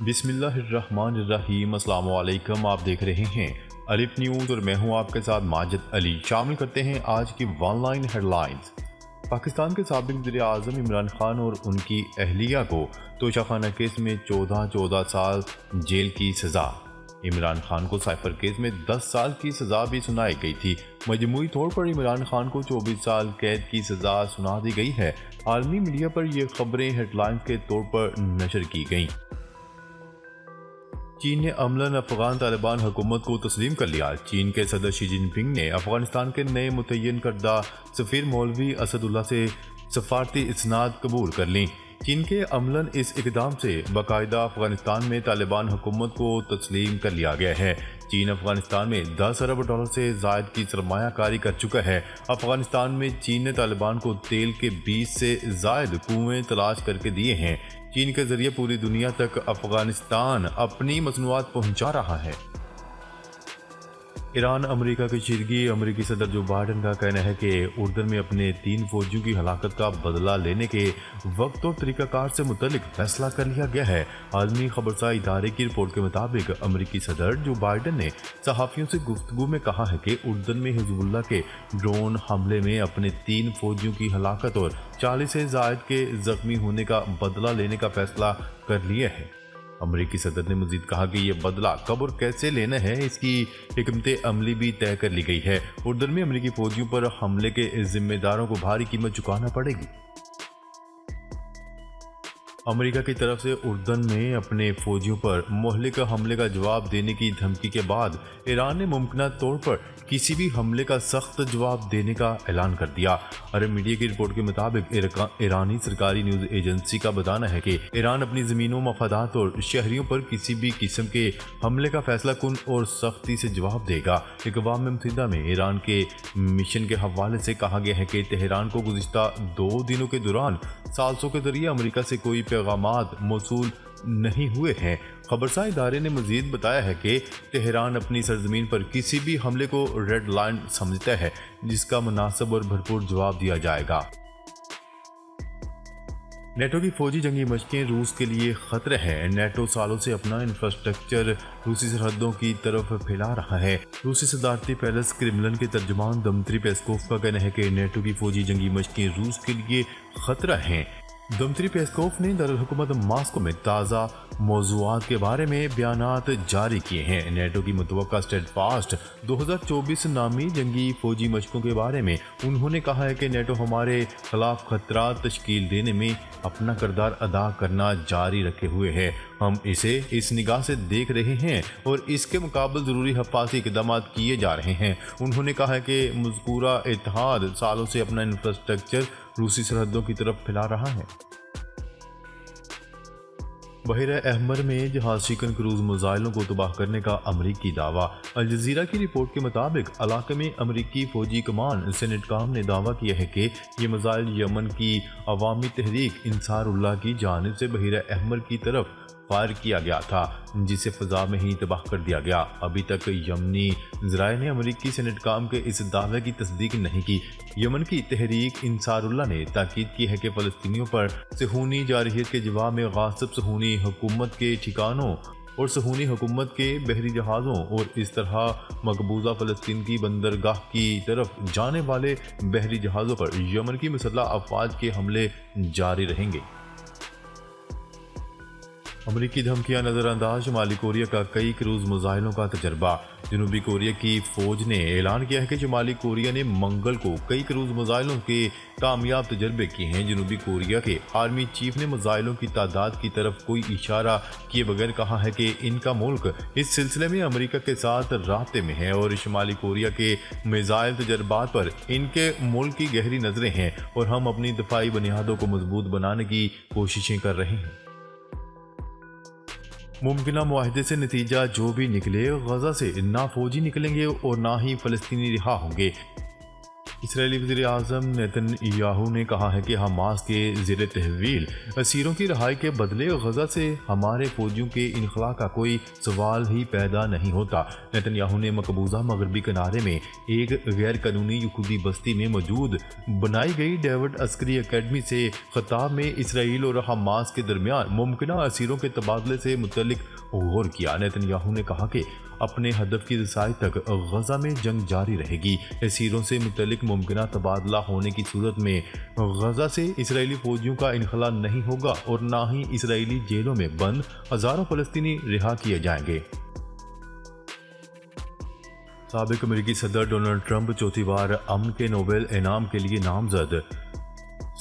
بسم اللہ الرحمن الرحیم۔ السلام علیکم، آپ دیکھ رہے ہیں الف نیوز اور میں ہوں آپ کے ساتھ ماجد علی۔ شامل کرتے ہیں آج کی ون لائن ہیڈ لائنز۔ پاکستان کے سابق وزیر اعظم عمران خان اور ان کی اہلیہ کو توشہ خانہ کیس میں 14 سال جیل کی سزا۔ عمران خان کو سائفر کیس میں 10 سال کی سزا بھی سنائی گئی تھی۔ مجموعی طور پر عمران خان کو 24 سال قید کی سزا سنا دی گئی ہے۔ عالمی میڈیا پر یہ خبریں ہیڈ لائنز کے طور پر نشر کی گئیں۔ چین نے عملاً افغان طالبان حکومت کو تسلیم کر لیا۔ چین کے صدر شی جن پنگ نے افغانستان کے نئے متعین کردہ سفیر مولوی اسد اللہ سے سفارتی اسناد قبول کر لیں۔ چین کے عملاً اس اقدام سے باقاعدہ افغانستان میں طالبان حکومت کو تسلیم کر لیا گیا ہے۔ چین افغانستان میں 10 ارب ڈالر سے زائد کی سرمایہ کاری کر چکا ہے۔ افغانستان میں چین نے طالبان کو تیل کے 20 سے زائد کنویں تلاش کر کے دیے ہیں۔ چین کے ذریعے پوری دنیا تک افغانستان اپنی مصنوعات پہنچا رہا ہے۔ ایران امریکہ کی کشیدگی۔ امریکی صدر جو بائیڈن کا کہنا ہے کہ اردن میں اپنے 3 فوجیوں کی ہلاکت کا بدلہ لینے کے وقت اور طریقہ کار سے متعلق فیصلہ کر لیا گیا ہے۔ عالمی خبرساں ادارے کی رپورٹ کے مطابق امریکی صدر جو بائیڈن نے صحافیوں سے گفتگو میں کہا ہے کہ اردن میں حزب اللہ کے ڈرون حملے میں اپنے 3 فوجیوں کی ہلاکت اور 40 سے زائد کے زخمی ہونے کا بدلہ لینے کا فیصلہ کر لیا ہے۔ امریکی صدر نے مزید کہا کہ یہ بدلہ کب اور کیسے لینا ہے، اس کی حکمت عملی بھی طے کر لی گئی ہے۔ اردن میں امریکی فوجیوں پر حملے کے ذمہ داروں کو بھاری قیمت چکانا پڑے گی۔ امریکہ کی طرف سے اردن میں اپنے فوجیوں پر مہلک حملے کا جواب دینے کی دھمکی کے بعد ایران نے ممکنہ طور پر کسی بھی حملے کا سخت جواب دینے کا اعلان کر دیا۔ عرب میڈیا کی رپورٹ کے مطابق ایرانی سرکاری نیوز ایجنسی کا بتانا ہے کہ ایران اپنی زمینوں، مفادات اور شہریوں پر کسی بھی قسم کے حملے کا فیصلہ کن اور سختی سے جواب دے گا۔ اقوام متحدہ میں ایران کے مشن کے حوالے سے کہا گیا ہے کہ تہران کو گزشتہ 2 دنوں کے دوران ثالثوں کے ذریعے امریکہ سے کوئی پیغامات موصول نہیں ہوئے ہیں۔ خبرساں ادارے نے مزید بتایا ہے کہ تہران اپنی سرزمین پر کسی بھی حملے کو ریڈ لائن سمجھتا ہے، جس کا مناسب اور بھرپور جواب دیا جائے گا۔ نیٹو کی فوجی جنگی مشقیں روس کے لیے خطرہ ہے۔ نیٹو سالوں سے اپنا انفراسٹرکچر روسی سرحدوں کی طرف پھیلا رہا ہے۔ روسی صدارتی پیلس کرملن کے ترجمان دمتری پیسکوف کا کہنا ہے کہ نیٹو کی فوجی جنگی مشقیں روس کے لیے خطرہ ہیں۔ دمتری پیسکوف نے دارالحکومت ماسکو میں تازہ موضوعات کے بارے میں بیانات جاری کیے ہیں۔ نیٹو کی متوقع اسٹیڈ فاسٹ 2024 نامی جنگی فوجی مشقوں کے بارے میں انہوں نے کہا ہے کہ نیٹو ہمارے خلاف خطرات تشکیل دینے میں اپنا کردار ادا کرنا جاری رکھے ہوئے ہے۔ ہم اسے اس نگاہ سے دیکھ رہے ہیں اور اس کے مقابل ضروری حفاظتی اقدامات کیے جا رہے ہیں۔ انہوں نے کہا کہ مذکورہ اتحاد سالوں سے اپنا انفراسٹرکچر روسی سرحدوں کی طرف پھیلا رہا ہے۔ بحیرہ احمر میں جہاز شکن کروز میزائلوں کو تباہ کرنے کا امریکی دعویٰ۔ الجزیرہ کی رپورٹ کے مطابق علاقے میں امریکی فوجی کمان سینٹ کام نے دعویٰ کیا ہے کہ یہ میزائل یمن کی عوامی تحریک انصار اللہ کی جانب سے بحیرہ احمر کی طرف فائر کیا گیا تھا، جسے فضا میں ہی تباہ کر دیا گیا۔ ابھی تک یمنی ذرائع نے امریکی سینٹ کام کے اس دعوے کی تصدیق نہیں کی۔ یمن کی تحریک انصار اللہ نے تاکید کی ہے کہ فلسطینیوں پر صہیونی جارحیت کے جواب میں غاصب صہیونی حکومت کے ٹھکانوں اور صہیونی حکومت کے بحری جہازوں اور اس طرح مقبوضہ فلسطین کی بندرگاہ کی طرف جانے والے بحری جہازوں پر یمن کی مسلح افواج کے حملے جاری رہیں گے۔ امریکی دھمکیاں نظر انداز، شمالی کوریا کا کئی کروز میزائلوں کا تجربہ۔ جنوبی کوریا کی فوج نے اعلان کیا ہے کہ شمالی کوریا نے منگل کو کئی کروز میزائلوں کے کامیاب تجربے کیے ہیں۔ جنوبی کوریا کے آرمی چیف نے میزائلوں کی تعداد کی طرف کوئی اشارہ کیے بغیر کہا ہے کہ ان کا ملک اس سلسلے میں امریکہ کے ساتھ رابطے میں ہے اور شمالی کوریا کے میزائل تجربات پر ان کے ملک کی گہری نظریں ہیں اور ہم اپنی دفاعی بنیادوں کو مضبوط بنانے کی کوششیں کر رہے ہیں۔ ممکنہ معاہدے سے نتیجہ جو بھی نکلے، غزہ سے نہ فوجی نکلیں گے اور نہ ہی فلسطینی رہا ہوں گے۔ اسرائیلی وزیر اعظم نیتن یاہو نے کہا ہے کہ حماس کے زیر تحویل اسیروں کی رہائی کے بدلے غزہ سے ہمارے فوجیوں کے انخلاء کا کوئی سوال ہی پیدا نہیں ہوتا۔ نیتن یاہو نے مقبوضہ مغربی کنارے میں ایک غیر قانونی یہودی بستی میں موجود بنائی گئی ڈیوڈ عسکری اکیڈمی سے خطاب میں اسرائیل اور حماس کے درمیان ممکنہ اسیروں کے تبادلے سے متعلق غور کیا۔ نیتن یاہو نے کہا کہ اپنے ہدف کی رسائی تک غزہ میں جنگ جاری رہے گی۔ اسیروں سے متعلق ممکنہ تبادلہ ہونے کی صورت میں غزہ سے اسرائیلی فوجیوں کا انخلاء نہیں ہوگا اور نہ ہی اسرائیلی جیلوں میں بند ہزاروں فلسطینی رہا کیے جائیں گے۔ سابق امریکی صدر ڈونلڈ ٹرمپ چوتھی بار امن کے نوبل انعام کے لیے نامزد۔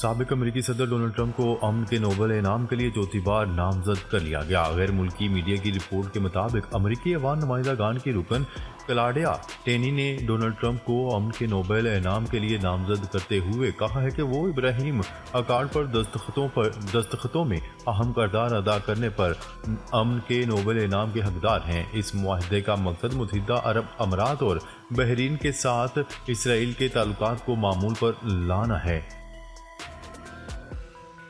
سابق امریکی صدر ڈونلڈ ٹرمپ کو امن کے نوبل انعام کے لیے چوتھی بار نامزد کر لیا گیا۔ غیر ملکی میڈیا کی رپورٹ کے مطابق امریکی عوام نمائندہ گان کی رکن کلاڈیا ٹینی نے ڈونلڈ ٹرمپ کو امن کے نوبل انعام کے لیے نامزد کرتے ہوئے کہا ہے کہ وہ ابراہیم اکارڈ پر دستخطوں میں اہم کردار ادا کرنے پر امن کے نوبل انعام کے حقدار ہیں۔ اس معاہدے کا مقصد متحدہ عرب امارات اور بحرین کے ساتھ اسرائیل کے تعلقات کو معمول پر لانا ہے۔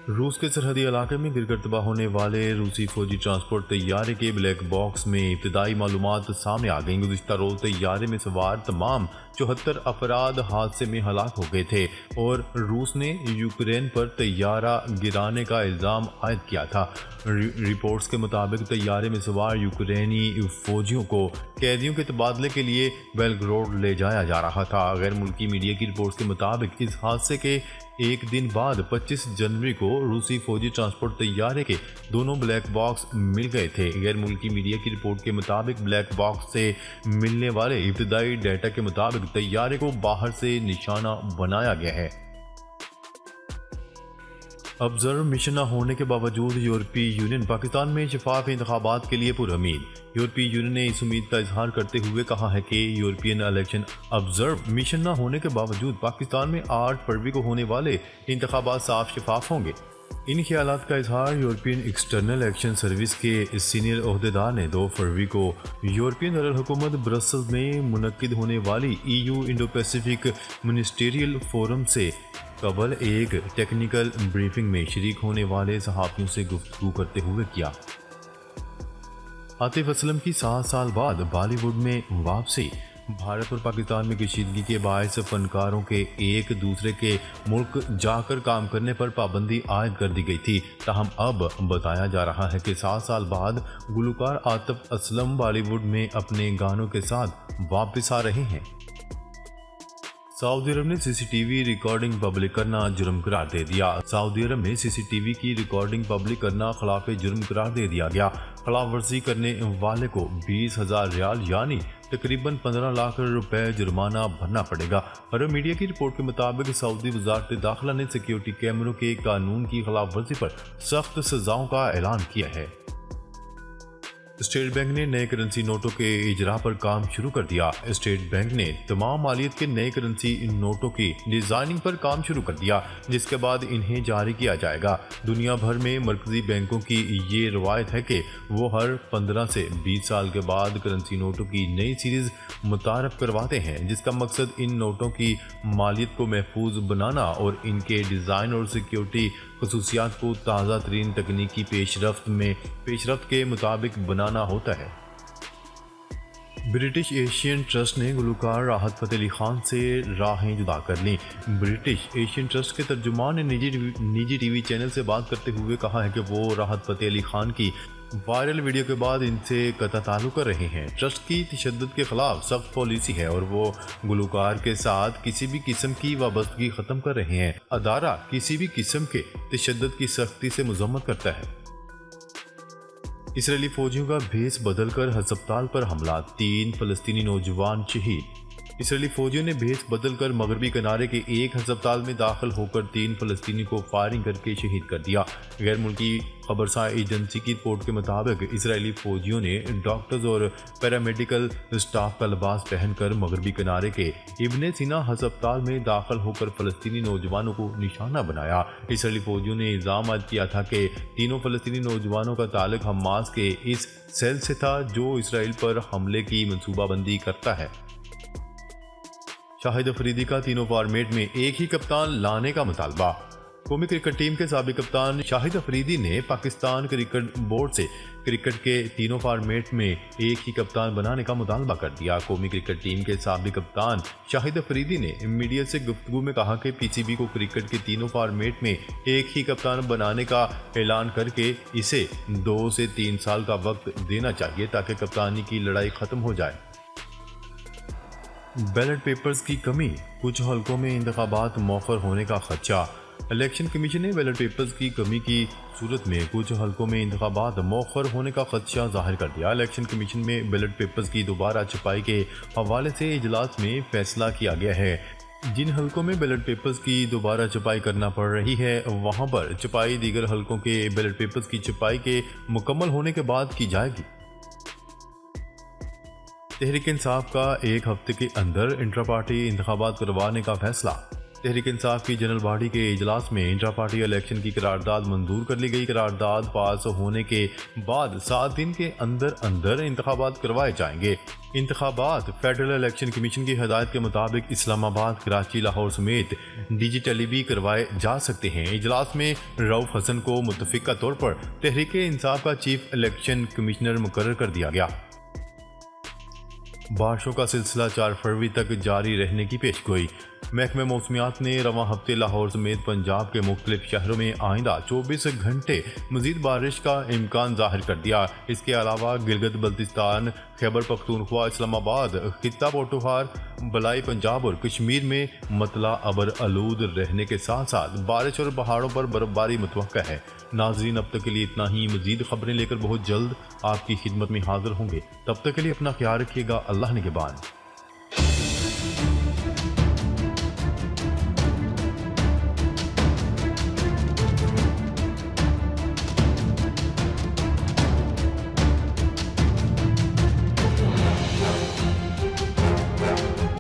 روس کے سرحدی علاقے میں گر کر تباہ ہونے والے روسی فوجی ٹرانسپورٹ طیارے کے بلیک باکس میں ابتدائی معلومات سامنے آ گئیں۔ گزشتہ روز طیارے میں سوار تمام 74 افراد حادثے میں ہلاک ہو گئے تھے اور روس نے یوکرین پر طیارہ گرانے کا الزام عائد کیا تھا۔ رپورٹس کے مطابق طیارے میں سوار یوکرینی فوجیوں کو قیدیوں کے تبادلے کے لیے بیلگروڈ لے جایا جا رہا تھا۔ غیر ملکی میڈیا کی رپورٹس کے مطابق اس حادثے کے ایک دن بعد 25 جنوری کو روسی فوجی ٹرانسپورٹ طیارے کے دونوں بلیک باکس مل گئے تھے۔ غیر ملکی میڈیا کی رپورٹ کے مطابق بلیک باکس سے ملنے والے ابتدائی ڈیٹا کے مطابق طیارے کو باہر سے نشانہ بنایا گیا ہے۔ آبزرور مشن نہ ہونے کے باوجود یورپی یونین پاکستان میں شفاف انتخابات کے لیے پرامید۔ یورپی یونین نے اس امید کا اظہار کرتے ہوئے کہا ہے کہ یورپین الیکشن آبزرور مشن نہ ہونے کے باوجود پاکستان میں 8 فروری کو ہونے والے انتخابات صاف شفاف ہوں گے۔ ان خیالات کا اظہار یورپین ایکسٹرنل ایکشن سروس کے سینئر عہدیدار نے 2 فروری کو یورپین دارالحکومت برسلز میں منعقد ہونے والی EU Indo Pacific ministerial forum سے قبل ایک ٹیکنیکل بریفنگ میں شریک ہونے والے صحافیوں سے گفتگو کرتے ہوئے کیا۔ عاطف اسلم کی 7 سال بعد بالی ووڈ میں واپسی۔ بھارت اور پاکستان میں کشیدگی کے باعث فنکاروں کے ایک دوسرے کے ملک جا کر کام کرنے پر پابندی عائد کر دی گئی تھی، تاہم اب بتایا جا رہا ہے کہ 7 سال بعد گلوکار عاطف اسلم بالی ووڈ میں اپنے گانوں کے ساتھ واپس آ رہے ہیں۔ سعودی عرب نے CCTV ریکارڈنگ پبلک کرنا جرم قرار دے دیا۔ سعودی عرب میں CCTV کی ریکارڈنگ پبلک کرنا خلاف جرم قرار دے دیا گیا۔ خلاف ورزی کرنے والے کو 20,000 ریال یعنی تقریباً 15 لاکھ روپے جرمانہ بھرنا پڑے گا۔ عرب میڈیا کی رپورٹ کے مطابق سعودی وزارت داخلہ نے سیکیورٹی کیمروں کے قانون کی خلاف ورزی پر سخت سزاؤں کا اعلان کیا ہے۔ اسٹیٹ بینک نے نئے کرنسی نوٹوں کے اجرا پر کام شروع کر دیا۔ اسٹیٹ بینک نے تمام مالیت کے نئے کرنسی نوٹوں کی ڈیزائننگ پر کام شروع کر دیا، جس کے بعد انہیں جاری کیا جائے گا۔ دنیا بھر میں مرکزی بینکوں کی یہ روایت ہے کہ وہ ہر 15 سے 20 سال کے بعد کرنسی نوٹوں کی نئی سیریز متعارف کرواتے ہیں، جس کا مقصد ان نوٹوں کی مالیت کو محفوظ بنانا اور ان کے ڈیزائن اور سیکیورٹی خصوصیات کو تازہ ترین تکنیکی پیش رفت کے مطابق بنانا ہوتا ہے۔ برٹش ایشین ٹرسٹ نے گلوکار راحت فتح علی خان سے راہیں جدا کر لیں۔ برٹش ایشین ٹرسٹ کے ترجمان نے نجی ٹی وی چینل سے بات کرتے ہوئے کہا ہے کہ وہ راحت فتح علی خان کی وائرل ویڈیو کے بعد ان سے قطع تعلق کر رہے ہیں۔ ٹرسٹ کی تشدد کے خلاف سخت پالیسی ہے اور وہ گلوکار کے ساتھ کسی بھی قسم کی وابستگی ختم کر رہے ہیں۔ ادارہ کسی بھی قسم کے تشدد کی سختی سے مذمت کرتا ہے۔ اسرائیلی فوجیوں کا بھیس بدل کر ہسپتال پر حملہ، 3 فلسطینی نوجوان شہید۔ اسرائیلی فوجیوں نے بھیس بدل کر مغربی کنارے کے ایک ہسپتال میں داخل ہو کر 3 فلسطینی کو فائرنگ کر کے شہید کر دیا۔ غیر ملکی خبرساں ایجنسی کی رپورٹ کے مطابق اسرائیلی فوجیوں نے ڈاکٹرز اور پیرامیڈیکل اسٹاف کا لباس پہن کر مغربی کنارے کے ابن سینا ہسپتال میں داخل ہو کر فلسطینی نوجوانوں کو نشانہ بنایا۔ اسرائیلی فوجیوں نے الزام عائد کیا تھا کہ تینوں فلسطینی نوجوانوں کا تعلق حماس کے اس سیل سے تھا جو اسرائیل پر حملے کی منصوبہ بندی کرتا ہے۔ شاہد افریدی کا تینوں فارمیٹ میں ایک ہی کپتان لانے کا مطالبہ۔ قومی کرکٹ ٹیم کے سابق کپتان شاہد افریدی نے پاکستان کرکٹ بورڈ سے کرکٹ کے تینوں فارمیٹ میں ایک ہی کپتان بنانے کا مطالبہ کر دیا۔ قومی کرکٹ ٹیم کے سابق کپتان شاہد افریدی نے میڈیا سے گفتگو میں کہا کہ پی سی بی کو کرکٹ کے تینوں فارمیٹ میں ایک ہی کپتان بنانے کا اعلان کر کے اسے 2 سے 3 سال کا وقت دینا چاہیے تاکہ کپتانی کی لڑائی ختم ہو جائے۔ بیلٹ پیپرز کی کمی، کچھ حلقوں میں انتخابات مؤخر ہونے کا خدشہ۔ الیکشن کمیشن نے بیلٹ پیپرز کی کمی کی صورت میں کچھ حلقوں میں انتخابات مؤخر ہونے کا خدشہ ظاہر کر دیا۔ الیکشن کمیشن میں بیلٹ پیپرز کی دوبارہ چھپائی کے حوالے سے اجلاس میں فیصلہ کیا گیا ہے۔ جن حلقوں میں بیلٹ پیپرز کی دوبارہ چھپائی کرنا پڑ رہی ہے وہاں پر چھپائی دیگر حلقوں کے بیلٹ پیپرز کی چھپائی کے مکمل ہونے کے بعد کی جائے گی۔ تحریک انصاف کا ایک ہفتے کے اندر انٹرا پارٹی انتخابات کروانے کا فیصلہ۔ تحریک انصاف کی جنرل باڈی کے اجلاس میں انٹرا پارٹی الیکشن کی قرارداد منظور کر لی گئی۔ قرارداد پاس ہونے کے بعد 7 دن کے اندر انتخابات کروائے جائیں گے۔ انتخابات فیڈرل الیکشن کمیشن کی ہدایت کے مطابق اسلام آباد، کراچی، لاہور سمیت ڈیجیٹلی بھی کروائے جا سکتے ہیں۔ اجلاس میں رؤف حسن کو متفقہ طور پر تحریک انصاف کا چیف الیکشن کمشنر مقرر کر دیا گیا۔ بارشوں کا سلسلہ 4 فروری تک جاری رہنے کی پیشگوئی۔ محکمہ موسمیات نے رواں ہفتے لاہور سمیت پنجاب کے مختلف شہروں میں آئندہ 24 گھنٹے مزید بارش کا امکان ظاہر کر دیا۔ اس کے علاوہ گلگت بلتستان، خیبر پختونخوا، اسلام آباد، خطہ پوٹوہار، بلائی پنجاب اور کشمیر میں مطلع ابر آلود رہنے کے ساتھ ساتھ بارش اور پہاڑوں پر برف باری متوقع ہے۔ ناظرین، اب تک کے لیے اتنا ہی۔ مزید خبریں لے کر بہت جلد آپ کی خدمت میں حاضر ہوں گے۔ تب تک کے لیے اپنا خیال رکھیے گا۔ اللہ نگہبان۔